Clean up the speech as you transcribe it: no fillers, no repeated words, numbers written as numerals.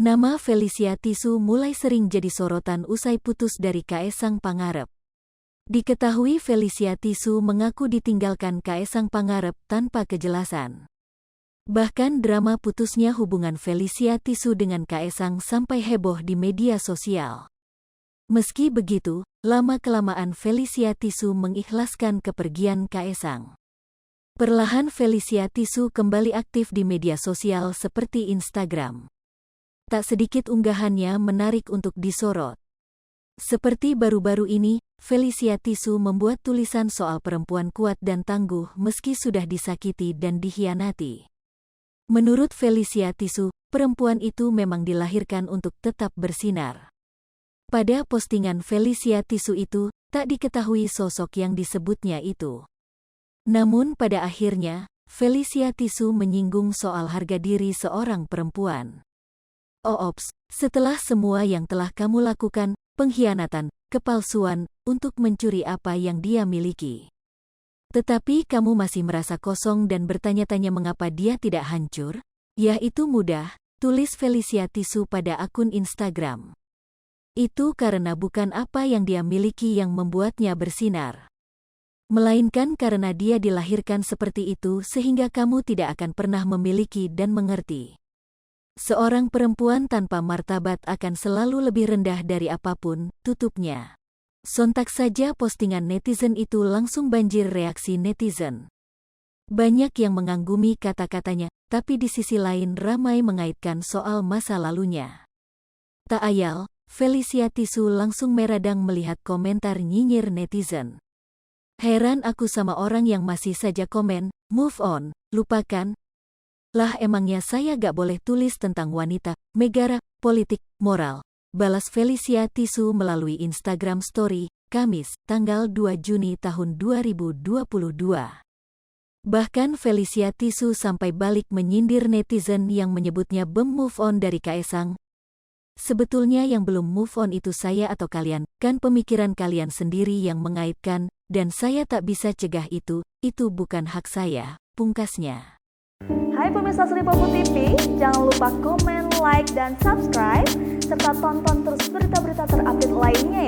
Nama Felicia Tisu mulai sering jadi sorotan usai putus dari Kaesang Pangarep. Diketahui Felicia Tisu mengaku ditinggalkan Kaesang Pangarep tanpa kejelasan. Bahkan drama putusnya hubungan Felicia Tisu dengan Kaesang sampai heboh di media sosial. Meski begitu, lama-kelamaan Felicia Tisu mengikhlaskan kepergian Kaesang. Perlahan Felicia Tisu kembali aktif di media sosial seperti Instagram. Tak sedikit unggahannya menarik untuk disorot. Seperti baru-baru ini, Felicia Tisu membuat tulisan soal perempuan kuat dan tangguh meski sudah disakiti dan dikhianati. Menurut Felicia Tisu, perempuan itu memang dilahirkan untuk tetap bersinar. Pada postingan Felicia Tisu itu, tak diketahui sosok yang disebutnya itu. Namun pada akhirnya, Felicia Tisu menyinggung soal harga diri seorang perempuan. Oops, setelah semua yang telah kamu lakukan, pengkhianatan, kepalsuan, untuk mencuri apa yang dia miliki. Tetapi kamu masih merasa kosong dan bertanya-tanya mengapa dia tidak hancur? Ya itu mudah, tulis Felicia Tisu pada akun Instagram. Itu karena bukan apa yang dia miliki yang membuatnya bersinar. Melainkan karena dia dilahirkan seperti itu sehingga kamu tidak akan pernah memiliki dan mengerti. Seorang perempuan tanpa martabat akan selalu lebih rendah dari apapun, tutupnya. Sontak saja postingan netizen itu langsung banjir reaksi netizen. Banyak yang menganggumi kata-katanya, tapi di sisi lain ramai mengaitkan soal masa lalunya. Tak ayal, Felicia Tisu langsung meradang melihat komentar nyinyir netizen. Heran aku sama orang yang masih saja komen, move on, lupakan. Lah emangnya saya gak boleh tulis tentang wanita, negara, politik, moral. Balas Felicia Tisu melalui Instagram Story, Kamis, tanggal 2 Juni tahun 2022. Bahkan Felicia Tisu sampai balik menyindir netizen yang menyebutnya bem move on dari Kaesang. Sebetulnya yang belum move on itu saya atau kalian, kan pemikiran kalian sendiri yang mengaitkan, dan saya tak bisa cegah itu bukan hak saya, pungkasnya. Hai pemirsa Sri Popo TV, jangan lupa komen, like, dan subscribe, serta tonton terus berita-berita terupdate lainnya ya.